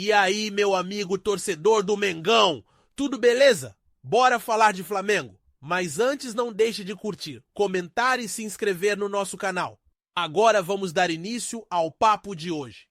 E aí, meu amigo torcedor do Mengão, tudo beleza? Bora falar de Flamengo. Mas antes não deixe de curtir, comentar e se inscrever no nosso canal. Agora vamos dar início ao papo de hoje.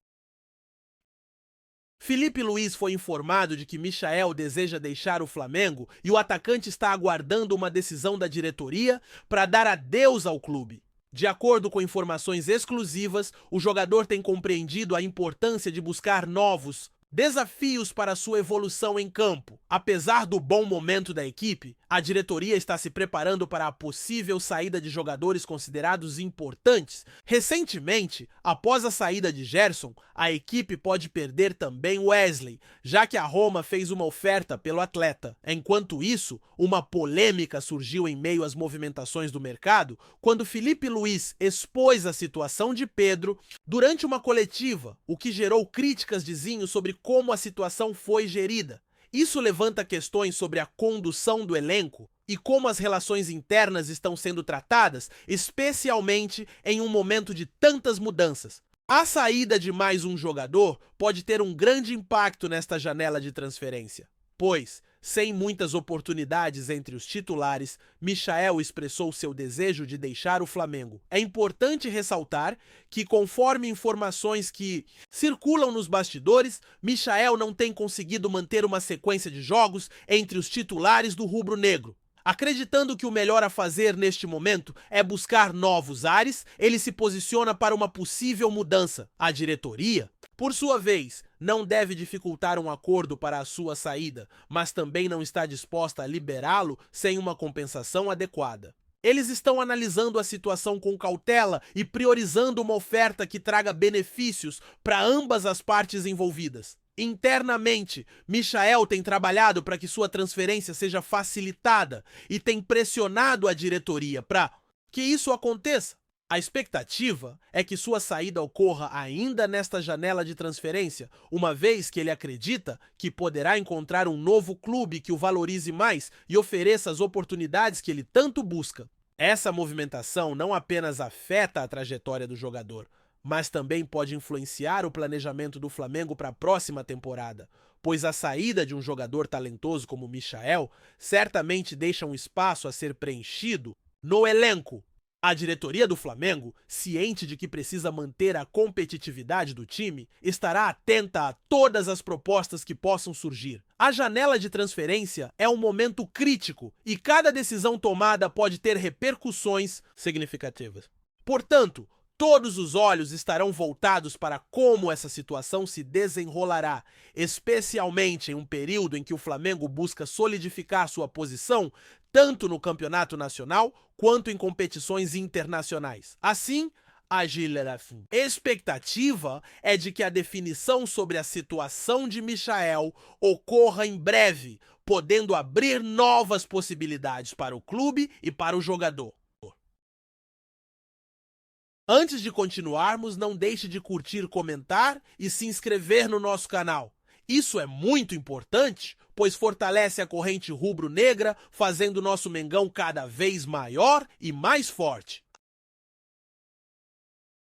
Felipe Luiz foi informado de que Michael deseja deixar o Flamengo e o atacante está aguardando uma decisão da diretoria para dar adeus ao clube. De acordo com informações exclusivas, o jogador tem compreendido a importância de buscar novos desafios para sua evolução em campo. Apesar do bom momento da equipe, a diretoria está se preparando para a possível saída de jogadores considerados importantes. Recentemente, após a saída de Gerson, a equipe pode perder também Wesley, já que a Roma fez uma oferta pelo atleta. Enquanto isso, uma polêmica surgiu em meio às movimentações do mercado quando Felipe Luiz expôs a situação de Pedro durante uma coletiva, o que gerou críticas de Zinho sobre como a situação foi gerida. Isso levanta questões sobre a condução do elenco e como as relações internas estão sendo tratadas, especialmente em um momento de tantas mudanças. A saída de mais um jogador pode ter um grande impacto nesta janela de transferência, pois, sem muitas oportunidades entre os titulares, Michael expressou seu desejo de deixar o Flamengo. É importante ressaltar que, conforme informações que circulam nos bastidores, Michael não tem conseguido manter uma sequência de jogos entre os titulares do rubro-negro. Acreditando que o melhor a fazer neste momento é buscar novos ares, ele se posiciona para uma possível mudança. A diretoria, por sua vez, não deve dificultar um acordo para a sua saída, mas também não está disposta a liberá-lo sem uma compensação adequada. Eles estão analisando a situação com cautela e priorizando uma oferta que traga benefícios para ambas as partes envolvidas. Internamente, Michael tem trabalhado para que sua transferência seja facilitada e tem pressionado a diretoria para que isso aconteça. A expectativa é que sua saída ocorra ainda nesta janela de transferência, uma vez que ele acredita que poderá encontrar um novo clube que o valorize mais e ofereça as oportunidades que ele tanto busca. Essa movimentação não apenas afeta a trajetória do jogador, mas também pode influenciar o planejamento do Flamengo para a próxima temporada, pois a saída de um jogador talentoso como Michael certamente deixa um espaço a ser preenchido no elenco. A diretoria do Flamengo, ciente de que precisa manter a competitividade do time, estará atenta a todas as propostas que possam surgir. A janela de transferência é um momento crítico e cada decisão tomada pode ter repercussões significativas. Portanto, todos os olhos estarão voltados para como essa situação se desenrolará, especialmente em um período em que o Flamengo busca solidificar sua posição tanto no campeonato nacional quanto em competições internacionais. Assim, a expectativa é de que a definição sobre a situação de Michael ocorra em breve, podendo abrir novas possibilidades para o clube e para o jogador. Antes de continuarmos, não deixe de curtir, comentar e se inscrever no nosso canal. Isso é muito importante, pois fortalece a corrente rubro-negra, fazendo nosso Mengão cada vez maior e mais forte.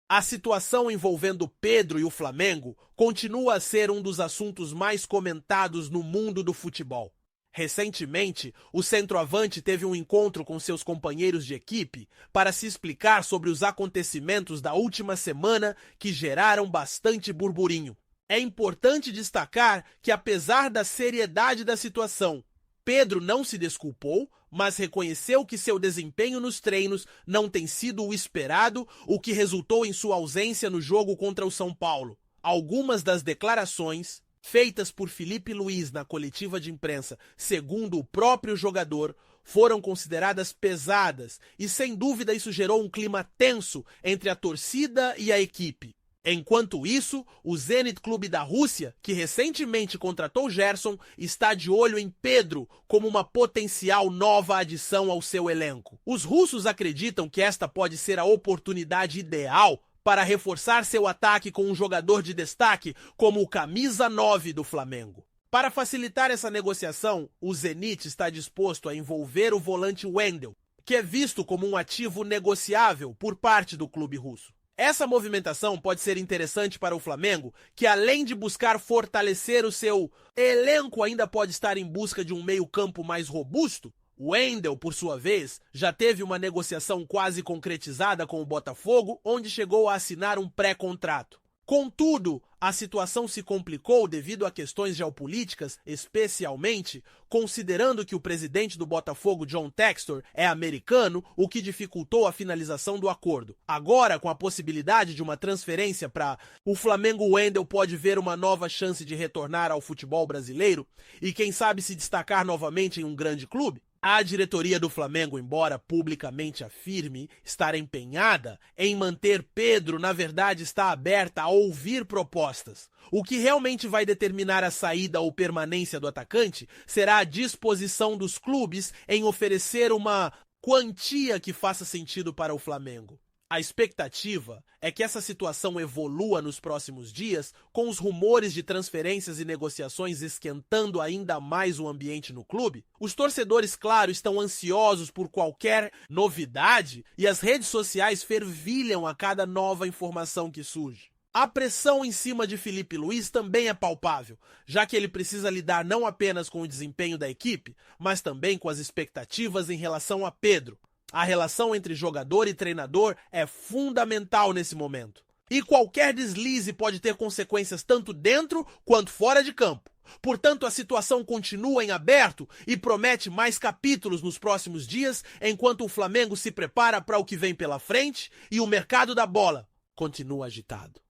A situação envolvendo Pedro e o Flamengo continua a ser um dos assuntos mais comentados no mundo do futebol. Recentemente, o centroavante teve um encontro com seus companheiros de equipe para se explicar sobre os acontecimentos da última semana que geraram bastante burburinho. É importante destacar que, apesar da seriedade da situação, Pedro não se desculpou, mas reconheceu que seu desempenho nos treinos não tem sido o esperado, o que resultou em sua ausência no jogo contra o São Paulo. Algumas das declarações feitas por Felipe Luiz na coletiva de imprensa, segundo o próprio jogador, foram consideradas pesadas e, sem dúvida, isso gerou um clima tenso entre a torcida e a equipe. Enquanto isso, o Zenit Clube da Rússia, que recentemente contratou Gerson, está de olho em Pedro como uma potencial nova adição ao seu elenco. Os russos acreditam que esta pode ser a oportunidade ideal para reforçar seu ataque com um jogador de destaque como o camisa 9 do Flamengo. Para facilitar essa negociação, o Zenit está disposto a envolver o volante Wendel, que é visto como um ativo negociável por parte do clube russo. Essa movimentação pode ser interessante para o Flamengo, que além de buscar fortalecer o seu elenco, ainda pode estar em busca de um meio-campo mais robusto. O Wendel, por sua vez, já teve uma negociação quase concretizada com o Botafogo, onde chegou a assinar um pré-contrato. Contudo, a situação se complicou devido a questões geopolíticas, especialmente considerando que o presidente do Botafogo, John Textor, é americano, o que dificultou a finalização do acordo. Agora, com a possibilidade de uma transferência para o Flamengo, Wendel pode ver uma nova chance de retornar ao futebol brasileiro e quem sabe se destacar novamente em um grande clube. A diretoria do Flamengo, embora publicamente afirme estar empenhada em manter Pedro, na verdade está aberta a ouvir propostas. O que realmente vai determinar a saída ou permanência do atacante será a disposição dos clubes em oferecer uma quantia que faça sentido para o Flamengo. A expectativa é que essa situação evolua nos próximos dias, com os rumores de transferências e negociações esquentando ainda mais o ambiente no clube. Os torcedores, claro, estão ansiosos por qualquer novidade e as redes sociais fervilham a cada nova informação que surge. A pressão em cima de Filipe Luís também é palpável, já que ele precisa lidar não apenas com o desempenho da equipe, mas também com as expectativas em relação a Pedro. A relação entre jogador e treinador é fundamental nesse momento. E qualquer deslize pode ter consequências tanto dentro quanto fora de campo. Portanto, a situação continua em aberto e promete mais capítulos nos próximos dias, enquanto o Flamengo se prepara para o que vem pela frente e o mercado da bola continua agitado.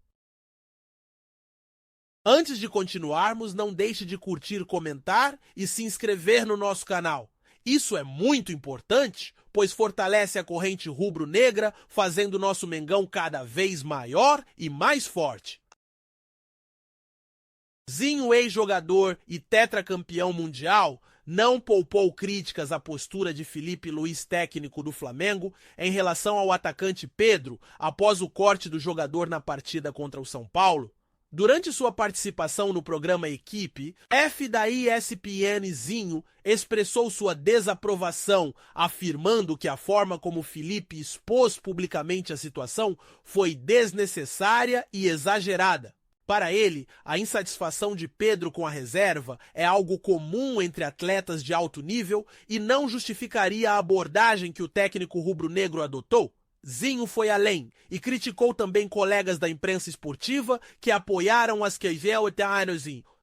Antes de continuarmos, não deixe de curtir, comentar e se inscrever no nosso canal. Isso é muito importante, pois fortalece a corrente rubro-negra, fazendo nosso Mengão cada vez maior e mais forte. Zinho, ex-jogador e tetracampeão mundial, não poupou críticas à postura de Filipe Luís, técnico do Flamengo, em relação ao atacante Pedro, após o corte do jogador na partida contra o São Paulo. Durante sua participação no programa Equipe, F da ESPN Zinho expressou sua desaprovação, afirmando que a forma como Filipe expôs publicamente a situação foi desnecessária e exagerada. Para ele, a insatisfação de Pedro com a reserva é algo comum entre atletas de alto nível e não justificaria a abordagem que o técnico rubro-negro adotou. Zinho foi além e criticou também colegas da imprensa esportiva que apoiaram as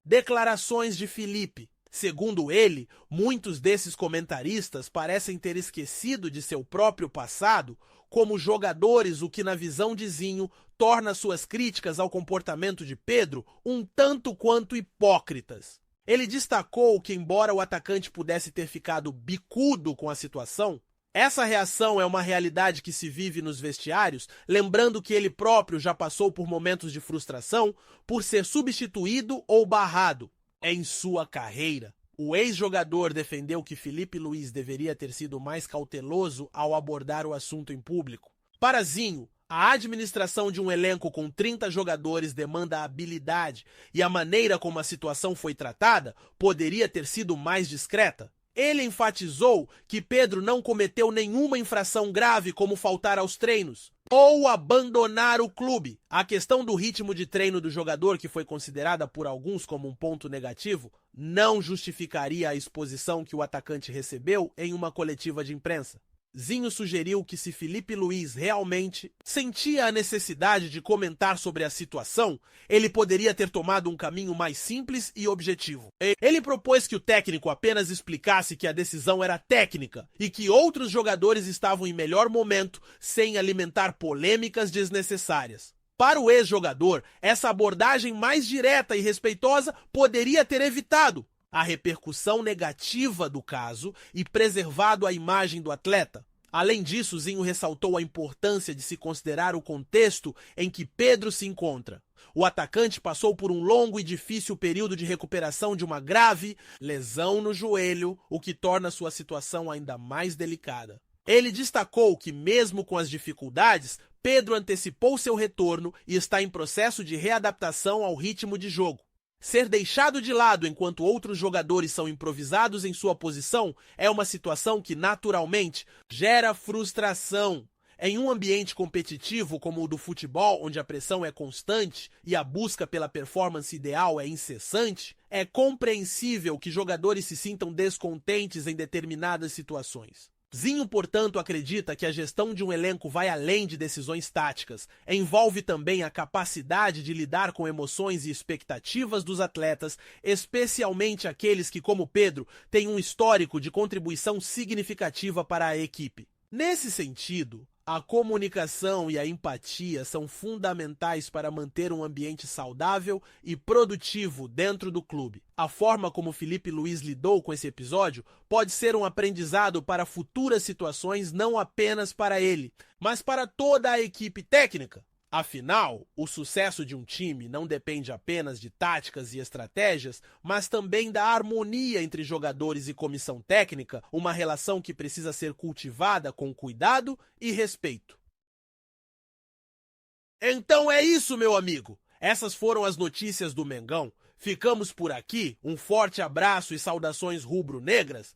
declarações de Filipe. Segundo ele, muitos desses comentaristas parecem ter esquecido de seu próprio passado como jogadores, o que na visão de Zinho torna suas críticas ao comportamento de Pedro um tanto quanto hipócritas. Ele destacou que, embora o atacante pudesse ter ficado bicudo com a situação, essa reação é uma realidade que se vive nos vestiários, lembrando que ele próprio já passou por momentos de frustração por ser substituído ou barrado em sua carreira. O ex-jogador defendeu que Filipe Luís deveria ter sido mais cauteloso ao abordar o assunto em público. Para Zinho, a administração de um elenco com 30 jogadores demanda habilidade e a maneira como a situação foi tratada poderia ter sido mais discreta. Ele enfatizou que Pedro não cometeu nenhuma infração grave como faltar aos treinos ou abandonar o clube. A questão do ritmo de treino do jogador, que foi considerada por alguns como um ponto negativo, não justificaria a exposição que o atacante recebeu em uma coletiva de imprensa. Zinho sugeriu que se Filipe Luís realmente sentia a necessidade de comentar sobre a situação, ele poderia ter tomado um caminho mais simples e objetivo. Ele propôs que o técnico apenas explicasse que a decisão era técnica e que outros jogadores estavam em melhor momento sem alimentar polêmicas desnecessárias. Para o ex-jogador, essa abordagem mais direta e respeitosa poderia ter evitado a repercussão negativa do caso e preservado a imagem do atleta. Além disso, Zinho ressaltou a importância de se considerar o contexto em que Pedro se encontra. O atacante passou por um longo e difícil período de recuperação de uma grave lesão no joelho, o que torna sua situação ainda mais delicada. Ele destacou que, mesmo com as dificuldades, Pedro antecipou seu retorno e está em processo de readaptação ao ritmo de jogo. Ser deixado de lado enquanto outros jogadores são improvisados em sua posição é uma situação que naturalmente gera frustração. Em um ambiente competitivo como o do futebol, onde a pressão é constante e a busca pela performance ideal é incessante, é compreensível que jogadores se sintam descontentes em determinadas situações. Zinho, portanto, acredita que a gestão de um elenco vai além de decisões táticas, envolve também a capacidade de lidar com emoções e expectativas dos atletas, especialmente aqueles que, como Pedro, têm um histórico de contribuição significativa para a equipe. Nesse sentido, a comunicação e a empatia são fundamentais para manter um ambiente saudável e produtivo dentro do clube. A forma como Felipe Luiz lidou com esse episódio pode ser um aprendizado para futuras situações, não apenas para ele, mas para toda a equipe técnica. Afinal, o sucesso de um time não depende apenas de táticas e estratégias, mas também da harmonia entre jogadores e comissão técnica, uma relação que precisa ser cultivada com cuidado e respeito. Então é isso, meu amigo! Essas foram as notícias do Mengão. Ficamos por aqui, um forte abraço e saudações rubro-negras.